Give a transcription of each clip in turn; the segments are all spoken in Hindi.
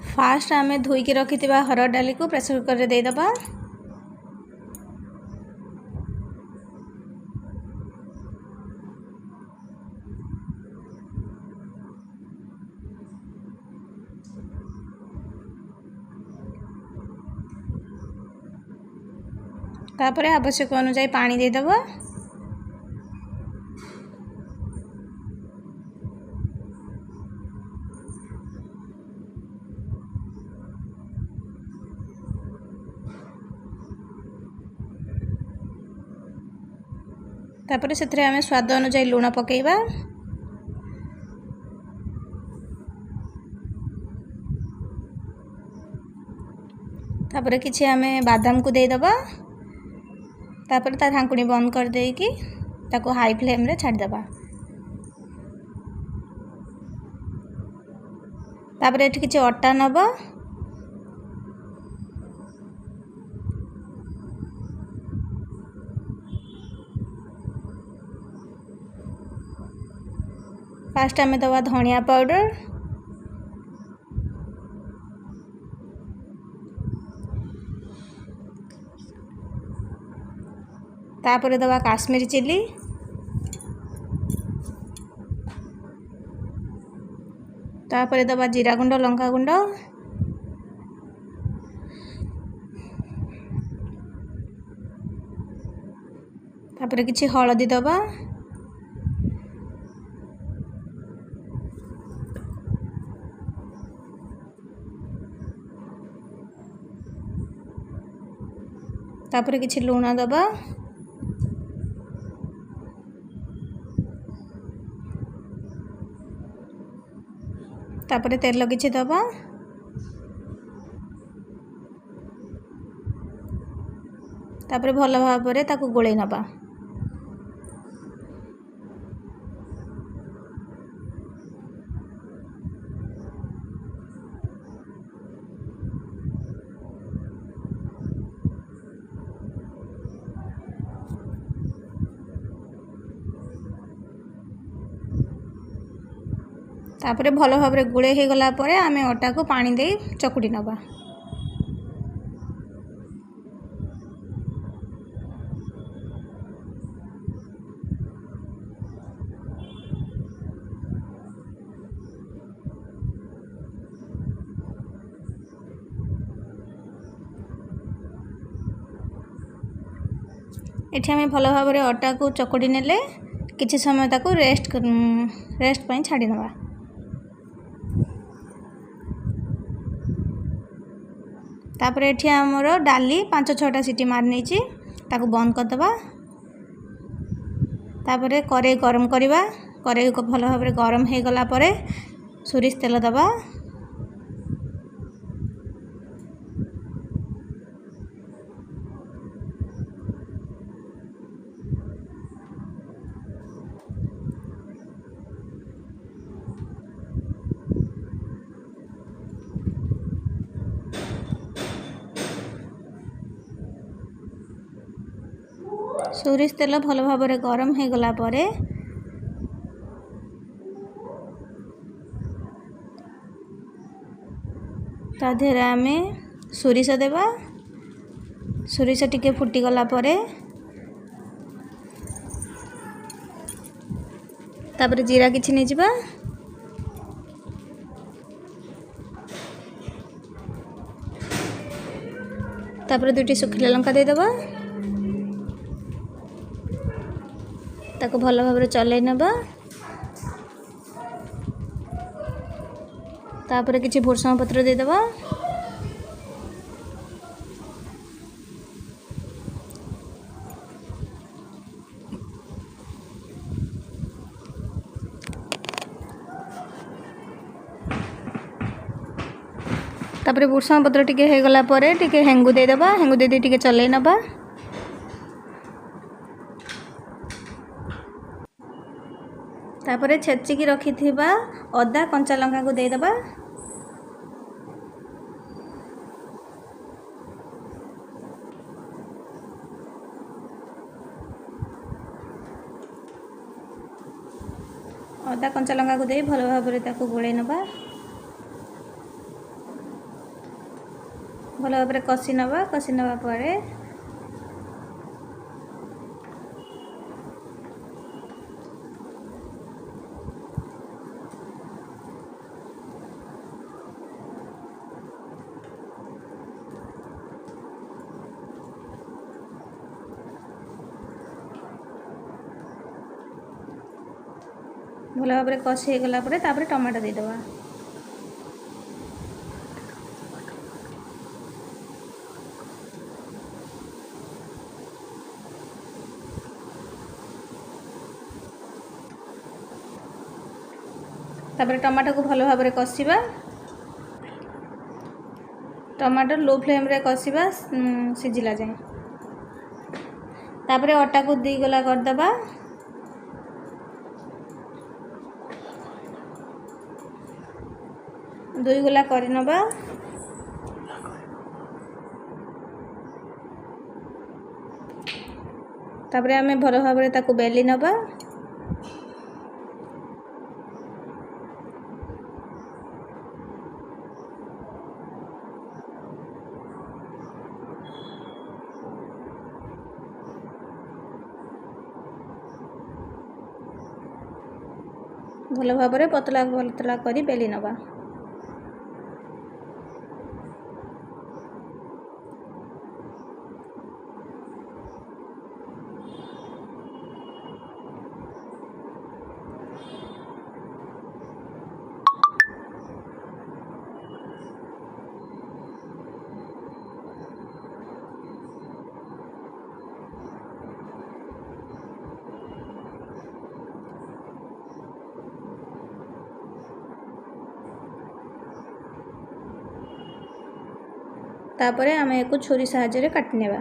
फास्ट आम धोईकी रखि हरड़ डाली को प्रेसर कुकर दे देबा। तापर आवश्यक अनुसार पानी दे देबा। तापर से आम स्वाद अनुसार लुण पकेबा। तापर किछि आम बादाम को दे देबा। तापर ता ढांकुणी बंद कर देकी ताको हाई फ्लेम रे छाड़ देबा। तापर एठी किछि अट्टा नबा। फास्ट आम दबा धनिया पाउडर। तापर दबा काश्मीरी चिली। तापर दबा जीरा गुंड लंका गुंड। तापर किछि हळदी दबा। तापर किछि लूण दबा। तापर तेल किछि दबा। तापर भल भाव में ताकू गोले नबा। तापर भल भाव में गुड़े हो गला परे आमे अटा को पानी दे चकुटी नबा। एठी आमे भल भाव में अटा को चकुटी नेले किछि समय ताको रेस्ट पई छाड़ी नबा। तापर एठी हमर डाली 5-6टा सीटी मार नेछि ताको बंद कर दबा। तापर कड़ाई गरम करबा। कड़ाई को भल भाव में गरम हो गला परे सोरिष तेल दबा। सोरिष तेल भल भाव में गरम हो गला परे ता देहरे आमे सोरिष देबा। सोरिष टिके फुटी गला परे तापर जीरा किछि नै जिबा। तापर 2टी सुखिला लंका दे देबा। ताको भल भाव में चलै नबा। तापर किछि भुर्संग पत्र दे देबा। तापर भुर्संग पत्र टिके हो गला परे टिके हेंगु दे देबा। हेंगु दे दे टिके चलै नबा। तापर छेचिकी रखिथिबा अदा कंचा लंका को दे देबा। अदा कंचा लंका को दे भल भाव में गोले नवा भल भाव में कषि नवा पर भल भाव में कषि होगला टमाटो देदेबा तापर टमाटो को भल भाव में कषिबा टमाटो लो फ्लेम रे कषिबा सिझिला जाए तापर अटा को 2 गोला करदबा 2 गोला कर नबा तापर आमे भल भाव में ताको बेली नबा भल भाव में पतला पतला करी बेली नबा तापरे आमे एको छुरी साहाय्य रे काटि नेबा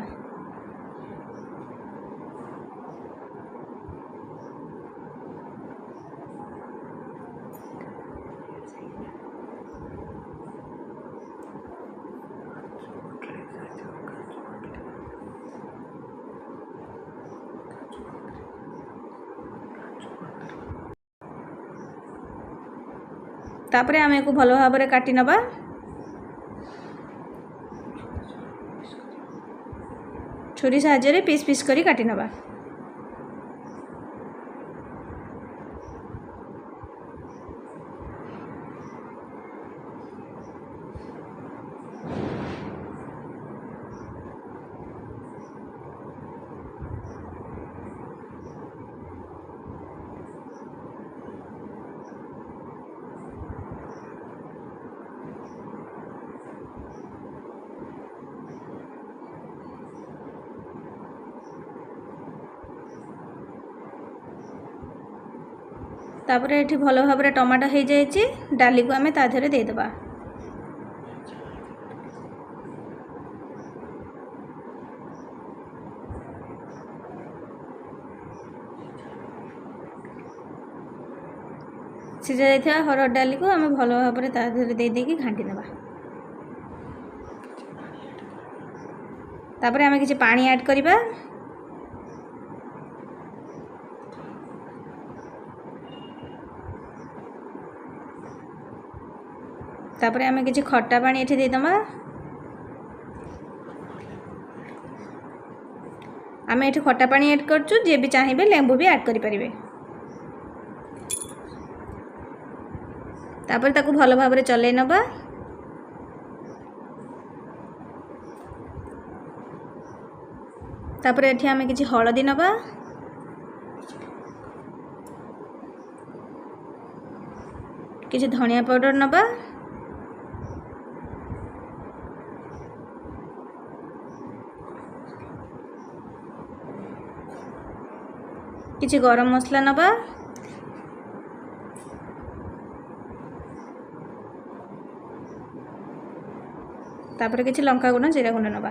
तापरे आमे एको भल भाव में काटि नबा छुरी साहाय्य पीस पीस करी काटि नबा तापर ये भल भाव में टमाटो हो जाए डाली को आमे ताधरे देदेबा सीझा जाइथिबा हरड़ डाली को आमे भल भाव में ताधरे दे देकी घांटी नेबा तापर आमे किछि पानी ऐड करिबा तापर आमे किछि खट्टा पानी एठी दे दमा आमे एठी खट्टा पानी ऐड करछु जे भी चाहिबे लेंबू भी ऐड करि परिबे तापर ताकू भल भाव में चलै नबा तापर एठी आमे किछि हळदी नबा किछि धनिया पाउडर नबा किछि गरम मसला नबा तापर किछि लंका गुंड जीरा गुंड नबा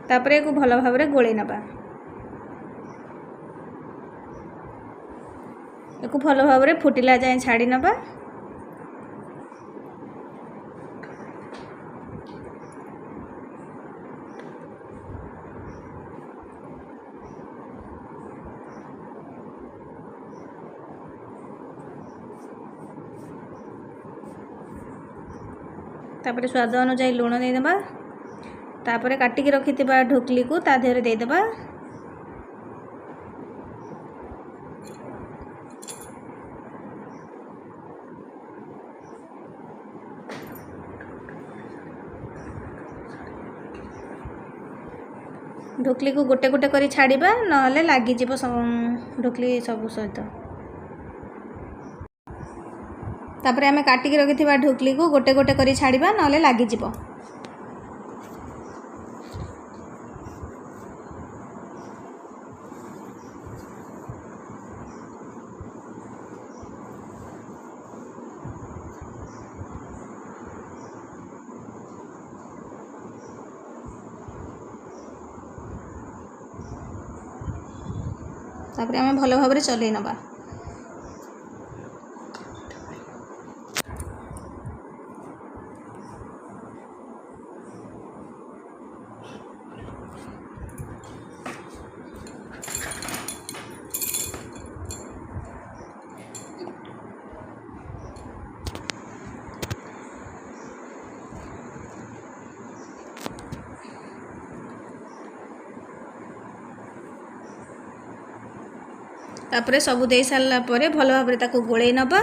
तापर एको भल भाव में गोले नबा एको भल भाव में फुटिला जाए छाड़ी नबा तापर स्वाद अनुसार लुण देदेबा। तापर काटिकी रखिथिबा ढोकली को ता देहरे देदेबा। ढोकली को गोटे गोटे करी छाड़िबा नहले लागी जीवो ढोकली सब सहित। तापर आमे काटिकी रखिथिबा ढोकली को गोटे गोटे करी छाड़िबा नहले लागी जीवो। तापर आमे भल भाव में चलै नबा। तापर सबू दे सारा पर भल भाव में ताको गोले नबा।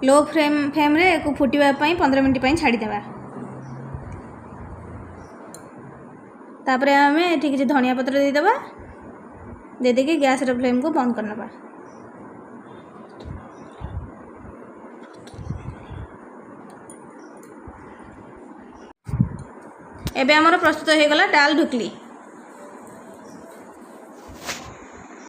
लो फ्लेम रे को फुटिबा पई 15 मिनट पई छाड़ी देबा। तापर आमे एठी किछि धनिया पत्र दे देबा। दे देके गैस रे फ्लेम को बंद कर नबा। एबे हमर प्रस्तुत हो गला डाल ढोकली।